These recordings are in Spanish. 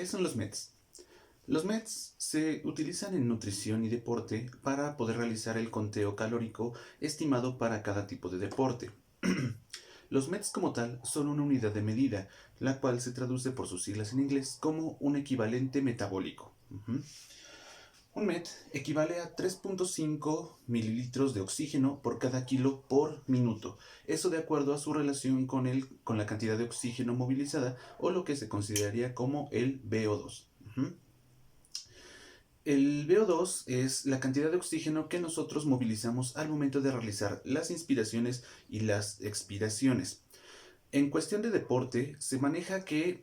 ¿Qué son los METs? Los METs se utilizan en nutrición y deporte para poder realizar el conteo calórico estimado para cada tipo de deporte. Los METs como tal son una unidad de medida, la cual se traduce por sus siglas en inglés como un equivalente metabólico. Un MET equivale a 3.5 mililitros de oxígeno por cada kilo por minuto. Eso de acuerdo a su relación con la cantidad de oxígeno movilizada o lo que se consideraría como el VO2. El VO2 es la cantidad de oxígeno que nosotros movilizamos al momento de realizar las inspiraciones y las expiraciones. En cuestión de deporte, se maneja que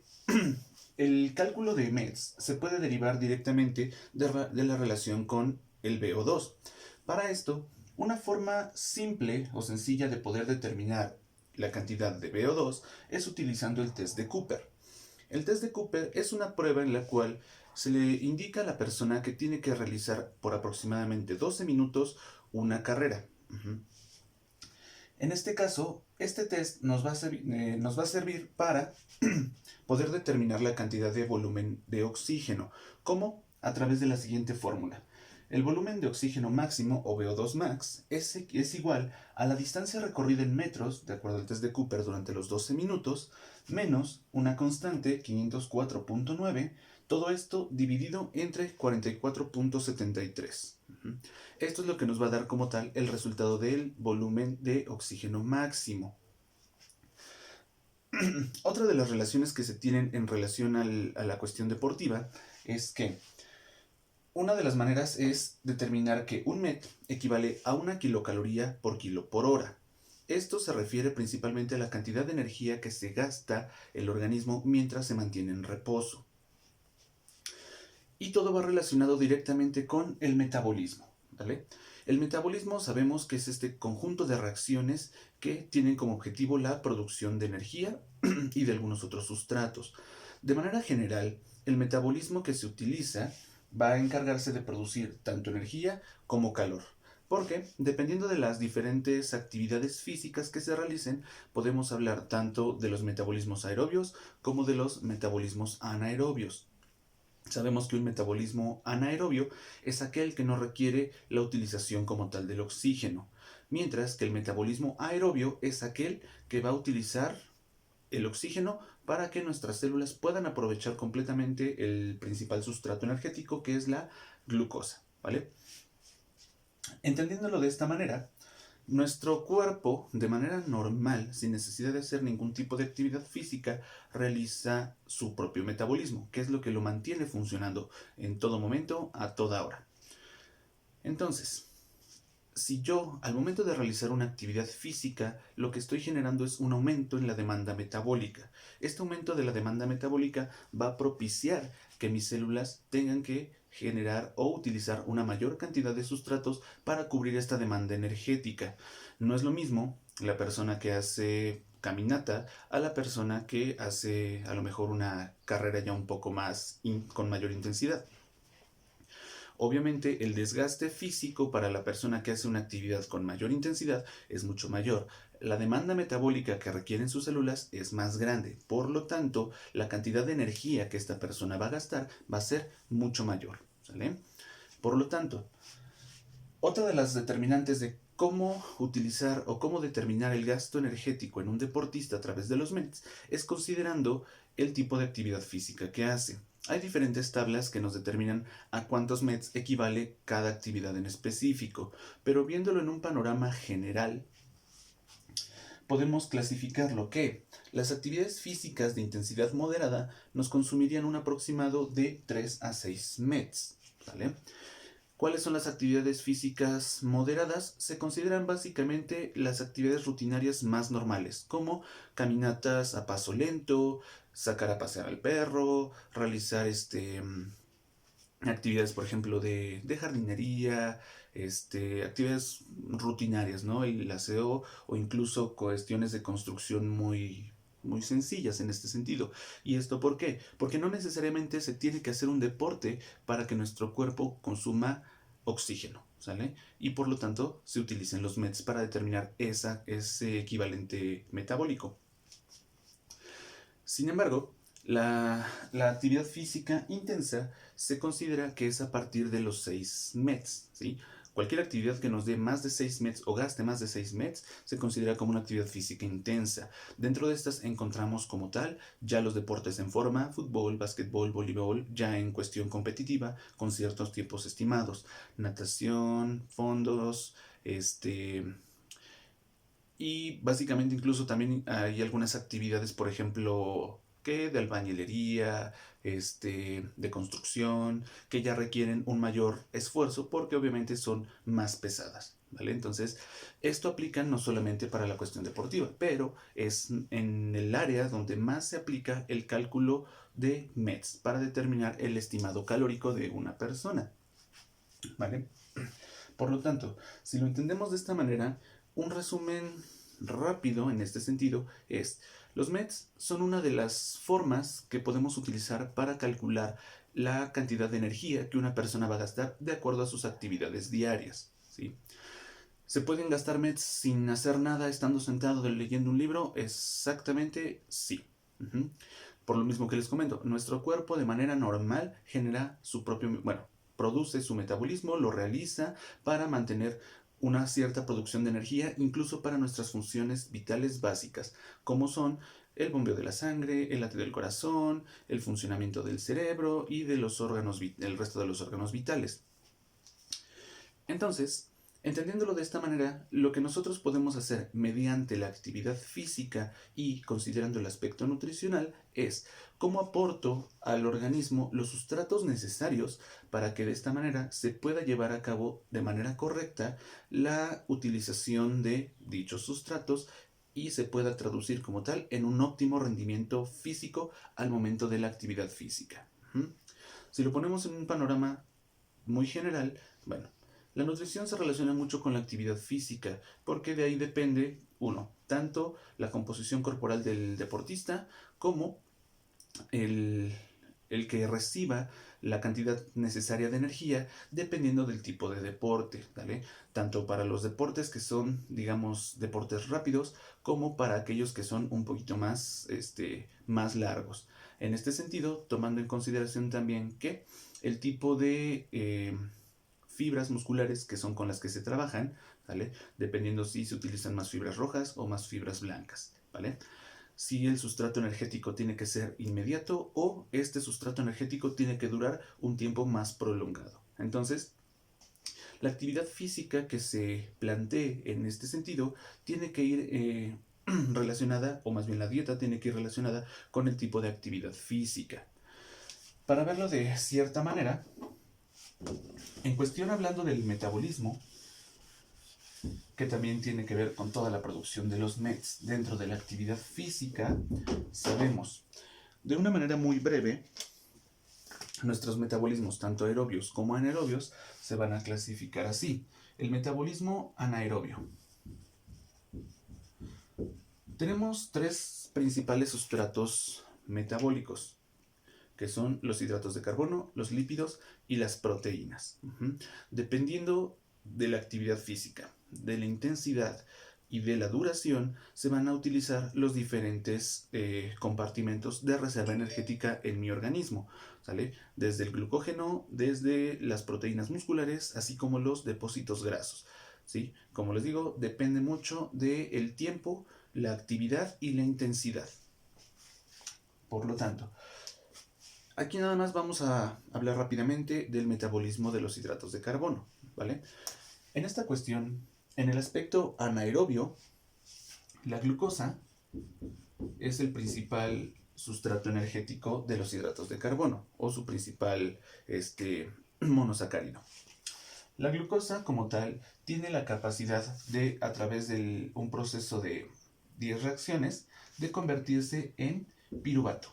el cálculo de METs se puede derivar directamente de la relación con el VO2. Para esto, una forma simple o sencilla de poder determinar la cantidad de VO2 es utilizando el test de Cooper. El test de Cooper es una prueba en la cual se le indica a la persona que tiene que realizar por aproximadamente 12 minutos una carrera. En este caso, este test nos va a servir para poder determinar la cantidad de volumen de oxígeno. ¿Cómo? A través de la siguiente fórmula. El volumen de oxígeno máximo, o VO2 max, es igual a la distancia recorrida en metros, de acuerdo al test de Cooper, durante los 12 minutos, menos una constante, 504.9, todo esto dividido entre 44.73. Esto es lo que nos va a dar como tal el resultado del volumen de oxígeno máximo. Otra de las relaciones que se tienen en relación a la cuestión deportiva es que una de las maneras es determinar que un MET equivale a una kilocaloría por kilo por hora. Esto se refiere principalmente a la cantidad de energía que se gasta el organismo mientras se mantiene en reposo. Y todo va relacionado directamente con el metabolismo, ¿vale? El metabolismo sabemos que es este conjunto de reacciones que tienen como objetivo la producción de energía y de algunos otros sustratos. De manera general, el metabolismo que se utiliza va a encargarse de producir tanto energía como calor. Porque, dependiendo de las diferentes actividades físicas que se realicen, podemos hablar tanto de los metabolismos aerobios como de los metabolismos anaerobios. Sabemos que un metabolismo anaerobio es aquel que no requiere la utilización como tal del oxígeno, mientras que el metabolismo aerobio es aquel que va a utilizar el oxígeno para que nuestras células puedan aprovechar completamente el principal sustrato energético, que es la glucosa, ¿vale? Entendiéndolo de esta manera, nuestro cuerpo, de manera normal, sin necesidad de hacer ningún tipo de actividad física, realiza su propio metabolismo, que es lo que lo mantiene funcionando en todo momento, a toda hora. Entonces, si yo, al momento de realizar una actividad física, lo que estoy generando es un aumento en la demanda metabólica. Este aumento de la demanda metabólica va a propiciar que mis células tengan que generar o utilizar una mayor cantidad de sustratos para cubrir esta demanda energética. No es lo mismo la persona que hace caminata a la persona que hace a lo mejor una carrera ya un poco más con mayor intensidad. Obviamente el desgaste físico para la persona que hace una actividad con mayor intensidad es mucho mayor. La demanda metabólica que requieren sus células es más grande. Por lo tanto, la cantidad de energía que esta persona va a gastar va a ser mucho mayor. ¿Sale? Por lo tanto, otra de las determinantes de cómo utilizar o cómo determinar el gasto energético en un deportista a través de los METs es considerando el tipo de actividad física que hace. Hay diferentes tablas que nos determinan a cuántos METs equivale cada actividad en específico, pero viéndolo en un panorama general, podemos clasificarlo que las actividades físicas de intensidad moderada nos consumirían un aproximado de 3 a 6 METs, ¿vale? ¿Cuáles son las actividades físicas moderadas? Se consideran básicamente las actividades rutinarias más normales, como caminatas a paso lento, sacar a pasear al perro, realizar actividades, por ejemplo, de jardinería, actividades rutinarias, ¿no? El aseo o incluso cuestiones de construcción muy sencillas en este sentido. ¿Y esto por qué? Porque no necesariamente se tiene que hacer un deporte para que nuestro cuerpo consuma oxígeno, ¿sale? Y por lo tanto se utilizan los METs para determinar ese equivalente metabólico. Sin embargo, La actividad física intensa se considera que es a partir de los 6 METs, ¿sí? Cualquier actividad que nos dé más de 6 METs o gaste más de 6 METs se considera como una actividad física intensa. Dentro de estas encontramos como tal ya los deportes en forma, fútbol, básquetbol, voleibol, ya en cuestión competitiva, con ciertos tiempos estimados. Natación, fondos, y básicamente incluso también hay algunas actividades, por ejemplo, que de albañilería, de construcción, que ya requieren un mayor esfuerzo porque obviamente son más pesadas, ¿vale? Entonces, esto aplica no solamente para la cuestión deportiva, pero es en el área donde más se aplica el cálculo de METs para determinar el estimado calórico de una persona, ¿vale? Por lo tanto, si lo entendemos de esta manera, un resumen rápido en este sentido es, los METs son una de las formas que podemos utilizar para calcular la cantidad de energía que una persona va a gastar de acuerdo a sus actividades diarias, ¿sí? ¿Se pueden gastar METs sin hacer nada estando sentado leyendo un libro? Exactamente sí. Por lo mismo que les comento, nuestro cuerpo de manera normal genera su propio, bueno, produce su metabolismo, lo realiza para mantener una cierta producción de energía, incluso para nuestras funciones vitales básicas, como son el bombeo de la sangre, el latido del corazón, el funcionamiento del cerebro y de los órganos, el resto de los órganos vitales. Entonces, entendiéndolo de esta manera, lo que nosotros podemos hacer mediante la actividad física y considerando el aspecto nutricional es cómo aporto al organismo los sustratos necesarios para que de esta manera se pueda llevar a cabo de manera correcta la utilización de dichos sustratos y se pueda traducir como tal en un óptimo rendimiento físico al momento de la actividad física. Si lo ponemos en un panorama muy general, bueno, la nutrición se relaciona mucho con la actividad física, porque de ahí depende, uno, tanto la composición corporal del deportista como el, el que reciba la cantidad necesaria de energía dependiendo del tipo de deporte, ¿vale? Tanto para los deportes que son, digamos, deportes rápidos, como para aquellos que son un poquito más, más largos. En este sentido, tomando en consideración también que el tipo de fibras musculares que son con las que se trabajan, ¿vale? Dependiendo si se utilizan más fibras rojas o más fibras blancas, ¿vale? Si el sustrato energético tiene que ser inmediato o este sustrato energético tiene que durar un tiempo más prolongado. Entonces, la actividad física que se plantee en este sentido tiene que ir relacionada, o más bien la dieta tiene que ir relacionada con el tipo de actividad física. Para verlo de cierta manera, en cuestión hablando del metabolismo, que también tiene que ver con toda la producción de los METs dentro de la actividad física, sabemos de una manera muy breve, nuestros metabolismos, tanto aerobios como anaerobios, se van a clasificar así. El metabolismo anaerobio. Tenemos tres principales sustratos metabólicos, que son los hidratos de carbono, los lípidos y las proteínas. Dependiendo de la actividad física, de la intensidad y de la duración, se van a utilizar los diferentes compartimentos de reserva energética en mi organismo, ¿sale? Desde el glucógeno, desde las proteínas musculares, así como los depósitos grasos, ¿sí? Como les digo, depende mucho del tiempo, la actividad y la intensidad. Por lo tanto, aquí nada más vamos a hablar rápidamente del metabolismo de los hidratos de carbono, ¿vale? En esta cuestión, en el aspecto anaerobio, la glucosa es el principal sustrato energético de los hidratos de carbono, o su principal monosacárido. La glucosa, como tal, tiene la capacidad de, a través de un proceso de 10 reacciones, de convertirse en piruvato.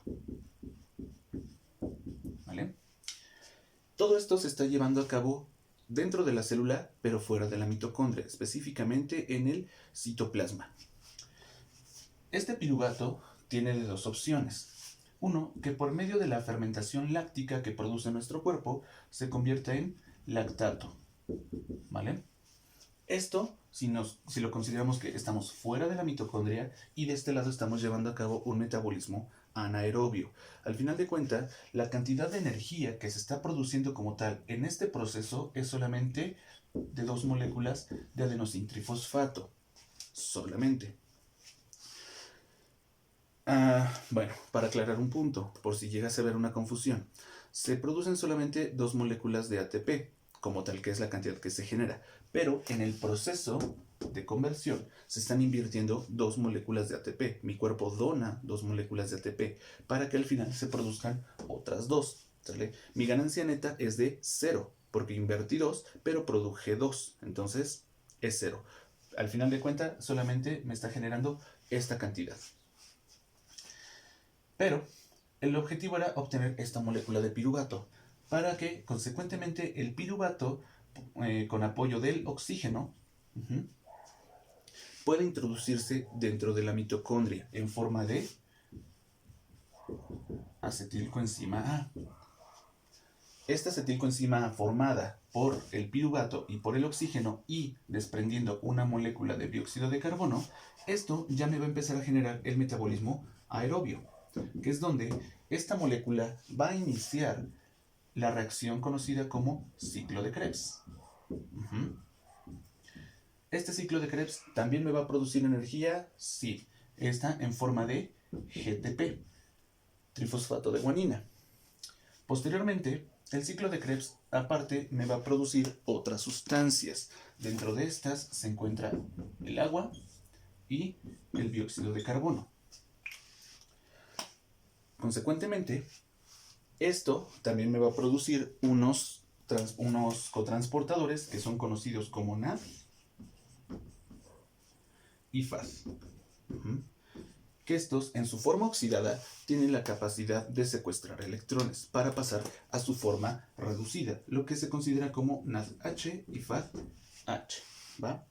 ¿Vale? Todo esto se está llevando a cabo dentro de la célula, pero fuera de la mitocondria, específicamente en el citoplasma. Este piruvato tiene dos opciones. Uno, que por medio de la fermentación láctica que produce nuestro cuerpo, se convierta en lactato. ¿Vale? Esto, si lo consideramos que estamos fuera de la mitocondria y de este lado estamos llevando a cabo un metabolismo anaerobio. Al final de cuentas, la cantidad de energía que se está produciendo como tal en este proceso es solamente de 2 moléculas de adenosintrifosfato. Solamente. Bueno, para aclarar un punto, por si llegas a ver una confusión, se producen solamente 2 moléculas de ATP, como tal que es la cantidad que se genera, pero en el proceso de conversión se están invirtiendo 2 moléculas de ATP. Mi cuerpo dona 2 moléculas de ATP para que al final se produzcan otras 2. ¿Sale? Mi ganancia neta es de 0, porque invertí 2, pero produje 2, entonces es 0. Al final de cuentas solamente me está generando esta cantidad. Pero el objetivo era obtener esta molécula de piruvato para que, consecuentemente, el piruvato, con apoyo del oxígeno, pueda introducirse dentro de la mitocondria en forma de acetilcoenzima A. Esta acetilcoenzima A formada por el piruvato y por el oxígeno y desprendiendo una molécula de dióxido de carbono, esto ya me va a empezar a generar el metabolismo aerobio, que es donde esta molécula va a iniciar la reacción conocida como ciclo de Krebs. Este ciclo de Krebs también me va a producir energía, sí, esta en forma de GTP, trifosfato de guanina. Posteriormente, el ciclo de Krebs aparte me va a producir otras sustancias. Dentro de estas se encuentra el agua y el dióxido de carbono. Consecuentemente, esto también me va a producir unos cotransportadores que son conocidos como NAD y FAD. Que estos, en su forma oxidada, tienen la capacidad de secuestrar electrones para pasar a su forma reducida, lo que se considera como NADH y FADH. ¿Va?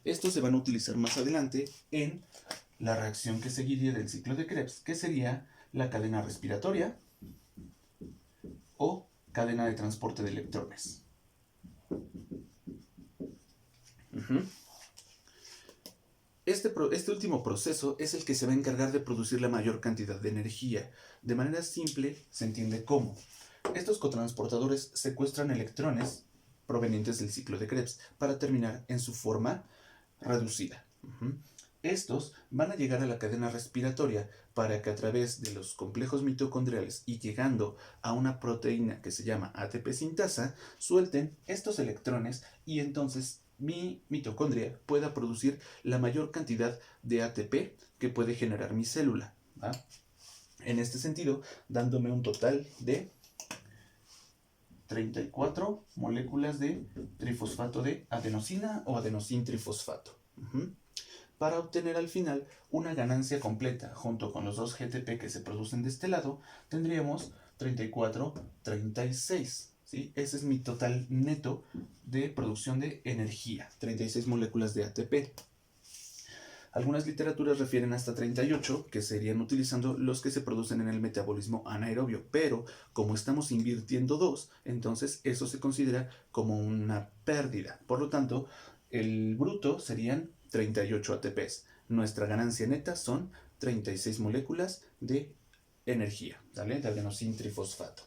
Estos se van a utilizar más adelante en la reacción que seguiría del ciclo de Krebs, que sería la cadena respiratoria o cadena de transporte de electrones. Este último proceso es el que se va a encargar de producir la mayor cantidad de energía. De manera simple se entiende cómo. Estos cotransportadores secuestran electrones provenientes del ciclo de Krebs para terminar en su forma reducida. Estos van a llegar a la cadena respiratoria para que a través de los complejos mitocondriales y llegando a una proteína que se llama ATP sintasa, suelten estos electrones y entonces mi mitocondria pueda producir la mayor cantidad de ATP que puede generar mi célula. ¿Va? En este sentido, dándome un total de 34 moléculas de trifosfato de adenosina o adenosintrifosfato. Para obtener al final una ganancia completa junto con los 2 GTP que se producen de este lado, tendríamos 34, 36. ¿Sí? Ese es mi total neto de producción de energía, 36 moléculas de ATP. Algunas literaturas refieren hasta 38, que serían utilizando los que se producen en el metabolismo anaerobio, pero como estamos invirtiendo 2, entonces eso se considera como una pérdida. Por lo tanto, el bruto serían 38 ATPs. Nuestra ganancia neta son 36 moléculas de energía, ¿vale? De adenosintrifosfato.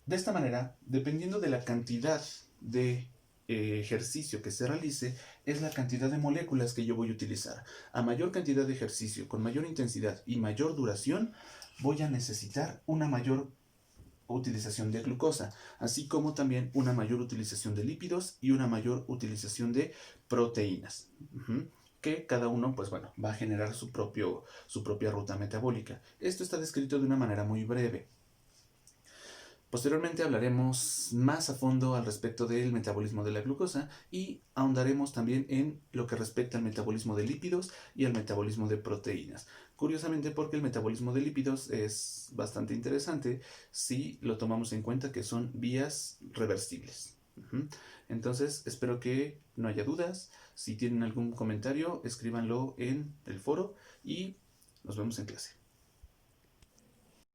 De esta manera, dependiendo de la cantidad de ejercicio que se realice, es la cantidad de moléculas que yo voy a utilizar. A mayor cantidad de ejercicio, con mayor intensidad y mayor duración, voy a necesitar una mayor utilización de glucosa, así como también una mayor utilización de lípidos y una mayor utilización de proteínas. Que cada uno, pues bueno, va a generar su propia ruta metabólica. Esto está descrito de una manera muy breve. Posteriormente hablaremos más a fondo al respecto del metabolismo de la glucosa y ahondaremos también en lo que respecta al metabolismo de lípidos y al metabolismo de proteínas. Curiosamente, porque el metabolismo de lípidos es bastante interesante si lo tomamos en cuenta que son vías reversibles. Entonces, espero que no haya dudas. Si tienen algún comentario, escríbanlo en el foro y nos vemos en clase.